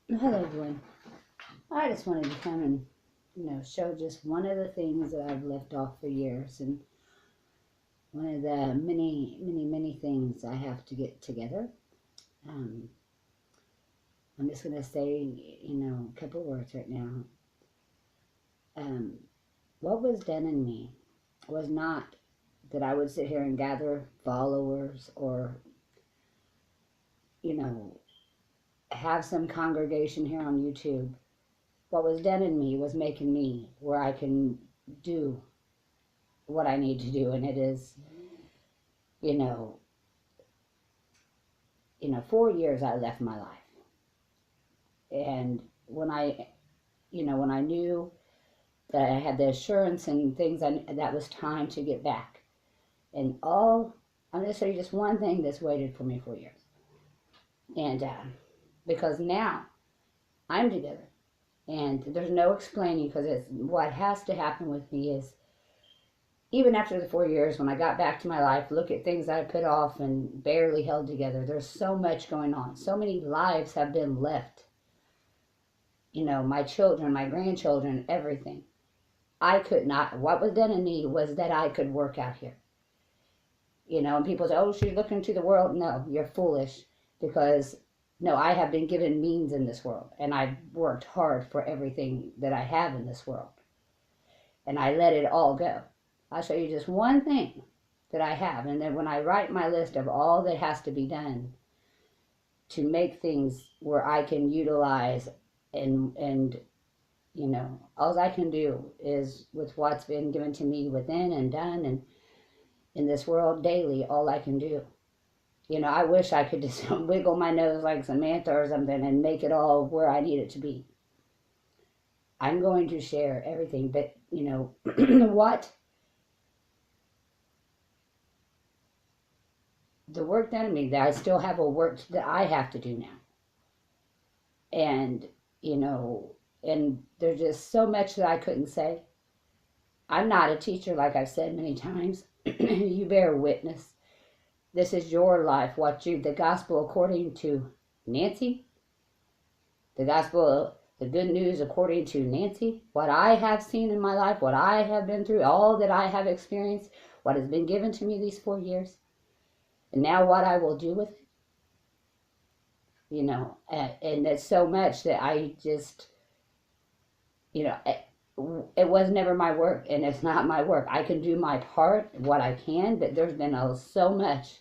Hello, everyone. I just wanted to come and, show just one of the things that I've left off for years, and one of the many, many, many things I have to get together. Um, I'm just going to say, a couple words right now. Um, what was done in me was not that I would sit here and gather followers or, you know, have some congregation here on YouTube. What was done in me was making me where I can do what I need to do, and it is, you know, 4 years I left my life, and when I knew that I had the assurance and things, that was time to get back, and I'm going to show you just one thing that's waited for me 4 years, and because now I'm together, and there's no explaining, because it's what has to happen with me is even after the 4 years, when I got back to my life, look at things I put off and barely held together. There's so much going on. So many lives have been left. My children, my grandchildren, everything. I could not. What was done in me was that I could work out here. And people say, oh, she's looking to the world. No, you're foolish. Because, no, I have been given means in this world. And I've worked hard for everything that I have in this world. And I let it all go. I'll show you just one thing that I have, and then when I write my list of all that has to be done to make things where I can utilize and all I can do is with what's been given to me within and done and in this world daily, all I can do. I wish I could just wiggle my nose like Samantha or something and make it all where I need it to be. I'm going to share everything, but what the work done in me, that I still have a work that I have to do now. And, and there's just so much that I couldn't say. I'm not a teacher, like I've said many times. You bear witness. This is your life, the gospel according to Nancy, the gospel, the good news according to Nancy, what I have seen in my life, what I have been through, all that I have experienced, what has been given to me these 4 years. And now what I will do with it, and it's so much that I just, it was never my work, and it's not my work. I can do my part, what I can, but there's been so much.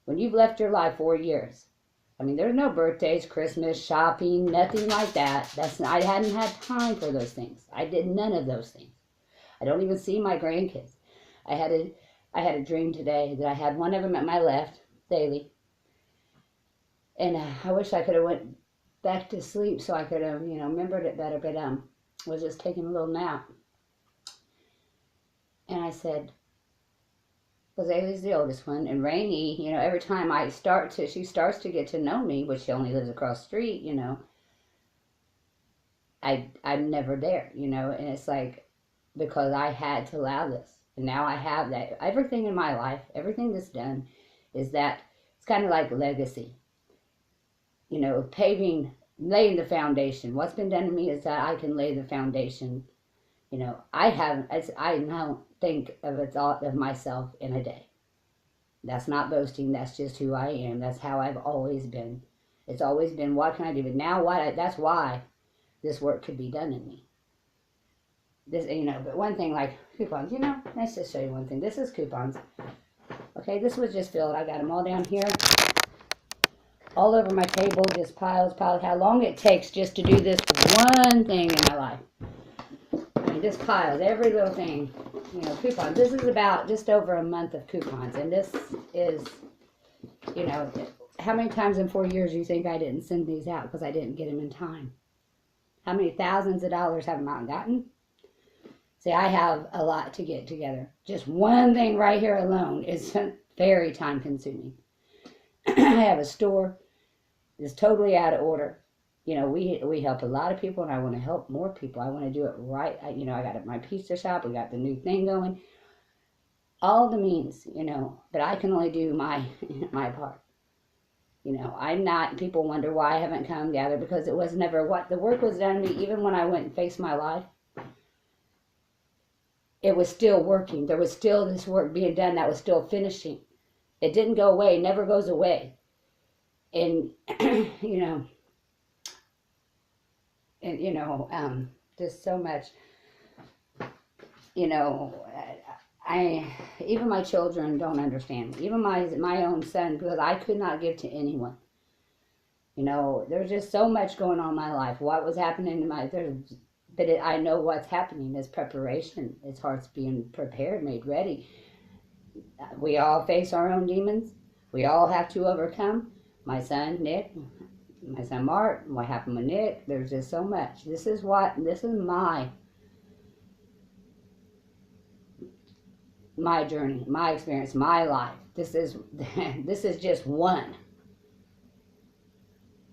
When you've left your life 4 years, I mean, there's no birthdays, Christmas, shopping, nothing like that. I hadn't had time for those things. I did none of those things. I don't even see my grandkids. I had a dream today that I had one of them at my left daily, and I wish I could have went back to sleep so I could have remembered it better, but was just taking a little nap, and I said, because Ailey's the oldest one, and Rainey, every time she starts to get to know me, which she only lives across the street, I'm never there, and it's like, because I had to allow this. And now I have that. Everything in my life, everything that's done, is that it's kind of like legacy. Laying the foundation. What's been done to me is that I can lay the foundation. I don't think of a thought of myself in a day. That's not boasting. That's just who I am. That's how I've always been. It's always been, what can I do? But now that's why this work could be done in me. This, but one thing, like coupons, let's just show you one thing. This is coupons. Okay, this was just filled. I got them all down here, all over my table, just piles. How long it takes just to do this one thing in my life. I mean, just piles, every little thing. Coupons. This is about just over a month of coupons, and this is, how many times in 4 years do you think I didn't send these out because I didn't get them in time? How many thousands of dollars have I not gotten? See, I have a lot to get together. Just one thing right here alone is very time consuming. I have a store that's totally out of order. We help a lot of people, and I want to help more people. I want to do it right. I got my pizza shop. We got the new thing going. All the means, but I can only do my part. You know, I'm not, people wonder why I haven't come together, because it was never what the work was done to me. Even when I went and faced my life, it was still working. There was still this work being done that was still finishing. It didn't go away, never goes away. And, you know, and, you know, just so much, you know, even my children don't understand me. Even my own son, because I could not give to anyone. You know, there's just so much going on in my life. What was happening in my, I know what's happening is preparation. His heart's being prepared, made ready. We all face our own demons. We all have to overcome. My son, Nick, my son, Mark, what happened with Nick, there's just so much. This is my journey, my experience, my life. This is just one,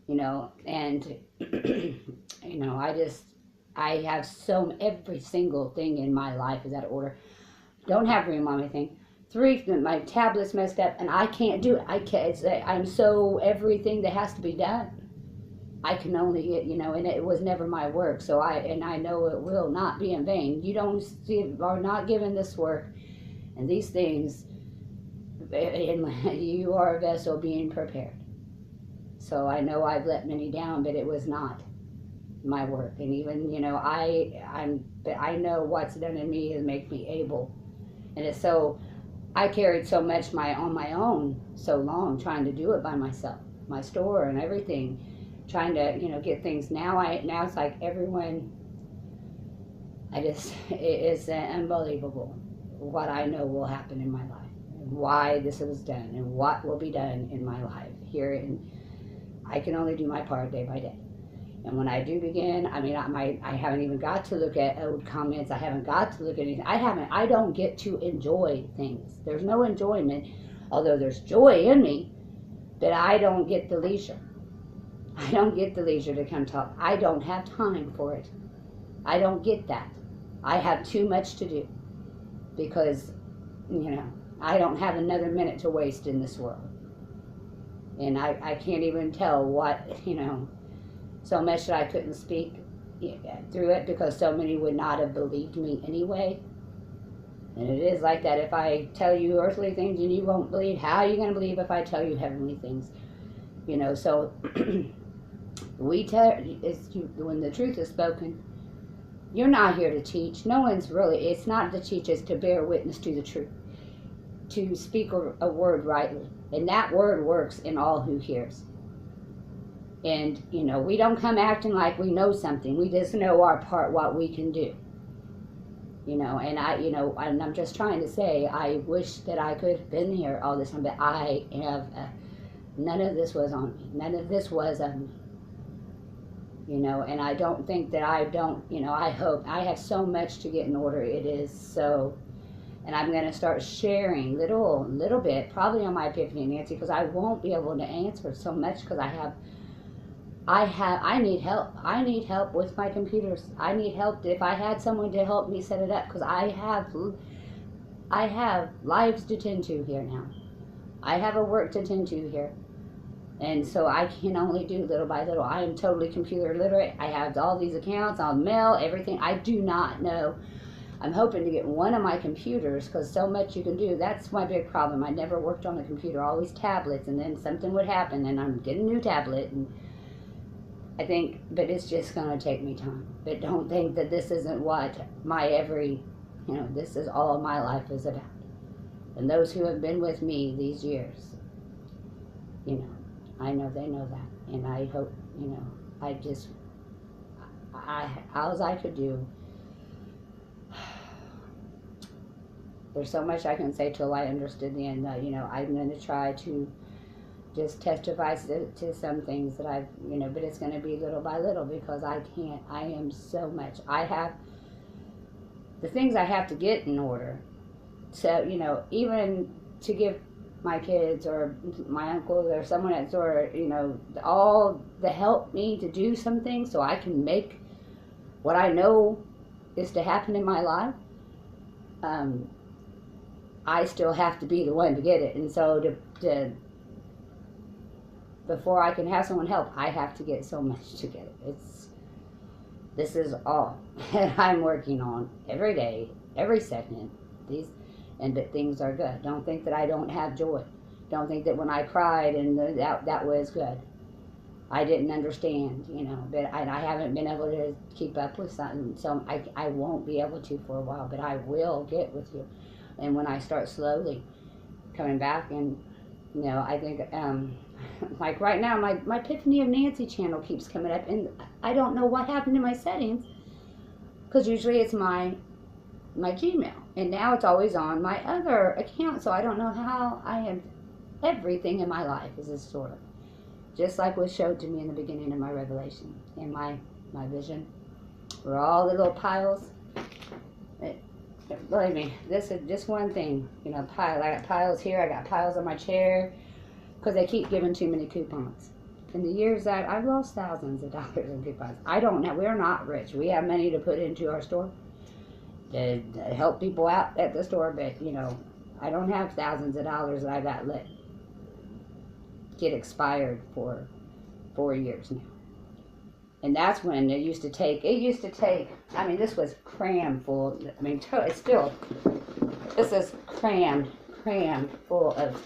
you know, and you know, I have every single thing in my life is out of order. Don't have room on anything. 3, my tablet's messed up and I can't do it. I'm so everything that has to be done, I can only get, you know, and it was never my work. So I know it will not be in vain. You are not given this work and these things, and you are a vessel being prepared. So I know I've let many down, but it was not my work. And even, you know, but I know what's done in me has made me able. And it's so, I carried so much on my own so long, trying to do it by myself, my store and everything, trying to, you know, get things. Now it's like everyone, it's unbelievable what I know will happen in my life, and why this was done, and what will be done in my life here. And I can only do my part day by day. And when I do begin, I mean, I haven't even got to look at old comments. I haven't got to look at anything. I don't get to enjoy things. There's no enjoyment, although there's joy in me, but I don't get the leisure. I don't get the leisure to come talk. I don't have time for it. I don't get that. I have too much to do, because, you know, I don't have another minute to waste in this world. And I can't even tell what, you know, so much that I couldn't speak through it, because so many would not have believed me anyway. And it is like that. If I tell you earthly things and you won't believe, how are you going to believe if I tell you heavenly things? You know, so when the truth is spoken, you're not here to teach. No one's really, it's not to teach, it's to bear witness to the truth, to speak a word rightly. And that word works in all who hears. And, you know, we don't come acting like we know something. We just know our part, what we can do. You know, and I'm just trying to say, I wish that I could have been here all this time, but none of this was on me. None of this was of me. You know, and I don't think that I hope, I have so much to get in order. It is so, and I'm going to start sharing little bit, probably on my Epiphany, Nancy, because I won't be able to answer so much, because I need help. I need help with my computers. I need help. If I had someone to help me set it up, because I have lives to tend to here now. I have a work to tend to here. And so I can only do little by little. I am totally computer literate. I have all these accounts on mail, everything. I do not know. I'm hoping to get one of my computers, because so much you can do. That's my big problem. I never worked on a computer, always tablets, and then something would happen and I'm getting a new tablet. And I think, but it's just going to take me time. But don't think that this isn't what this is all my life is about. And those who have been with me these years, you know, I know they know that. And I hope, you know, all I could do, there's so much I can say till I understood the end. You know, I'm going to try to just testify to some things that I've, you know, but it's going to be little by little, because I am so much. I have the things I have to get in order. So, you know, even to give my kids or my uncle or someone else, or, you know, all the help me to do some things so I can make what I know is to happen in my life. I still have to be the one to get it. And so before I can have someone help, I have to get so much together. This is all that I'm working on every day, every second. And that things are good. Don't think that I don't have joy. Don't think that when I cried and that was good. I didn't understand, but I haven't been able to keep up with something, so I won't be able to for a while, but I will get with you. And when I start slowly coming back, and I think like right now my Epiphany of Nancy channel keeps coming up, and I don't know what happened to my settings, because usually it's my Gmail, and now it's always on my other account, so I don't know how. I have everything in my life is this sort of, just like was showed to me in the beginning of my revelation, in my vision. We're all little piles. Believe me, this is just one thing. Pile. I got piles here. I got piles on my chair because they keep giving too many coupons. In the years that I've lost thousands of dollars in coupons. I don't know. We're not rich. We have money to put into our store to help people out at the store, but I don't have thousands of dollars that I got let get expired for 4 years now. And that's when it used to take, I mean, this was crammed full. I mean, it's still, this is crammed full of,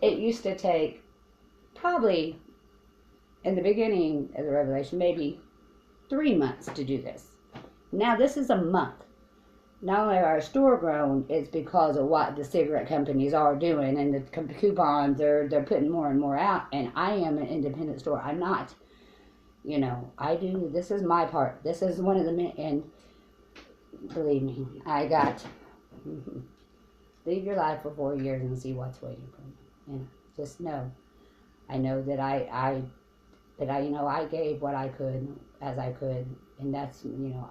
it used to take probably in the beginning of the revelation, maybe 3 months to do this. Now this is a month. Not only are our store grown, it's because of what the cigarette companies are doing, and the coupons, they're putting more and more out, and I am an independent store. I'm not, I do, this is my part. This is one of the, and believe me, I got, live your life for 4 years and see what's waiting for you. Just know. I know that I gave what I could as I could, and that's,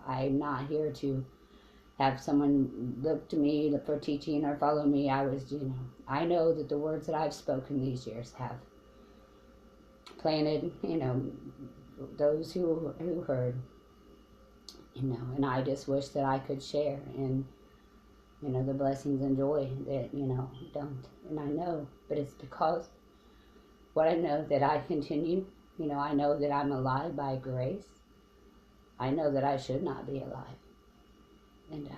I'm not here to have someone look to me for teaching or follow me. I know that the words that I've spoken these years have planted, those who heard, and I just wish that I could share in, the blessings and joy that, don't. And I know, but it's because what I know that I continue, I know that I'm alive by grace. I know that I should not be alive. And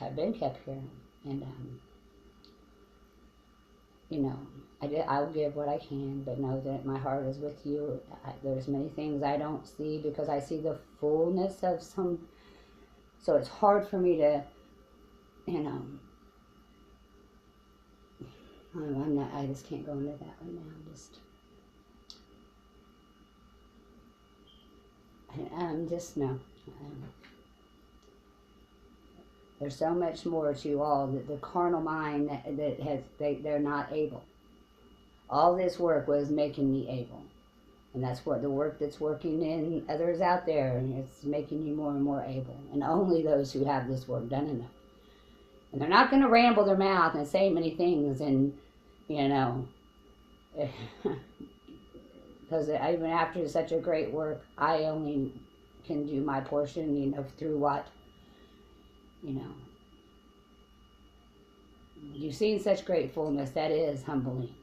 I've been kept here, and I'll give what I can, but know that my heart is with you. There's many things I don't see because I see the fullness of some, so it's hard for me to, I just can't go into that right now. No. There's so much more to all that the carnal mind they're not able. All this work was making me able. And that's what the work that's working in others out there, it's making you more and more able. And only those who have this work done enough. And they're not going to ramble their mouth and say many things, and, because even after such a great work, I only can do my portion, through what, you've seen such great fullness. That is humbling,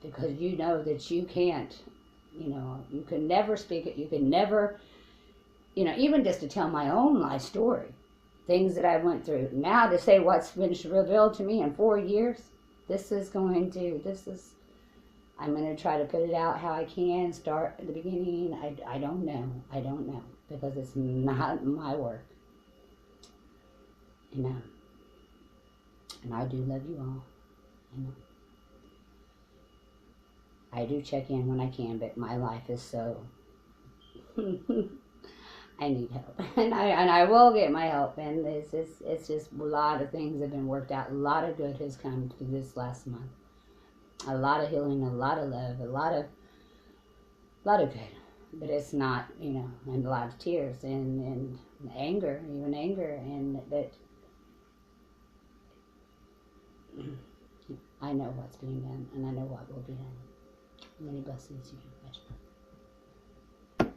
because you know that you can't, you can never speak it. You can never, even just to tell my own life story, things that I went through. Now to say what's been revealed to me in 4 years, I'm going to try to put it out how I can, start at the beginning. I don't know, because it's not my work. And I do love you all. I do check in when I can, but my life is so, I need help. And I will get my help, and it's just a lot of things have been worked out. A lot of good has come through this last month. A lot of healing, a lot of love, a lot of good. But it's not, and a lot of tears and anger, and that I know what's being done, and I know what will be done. Many blessings to you.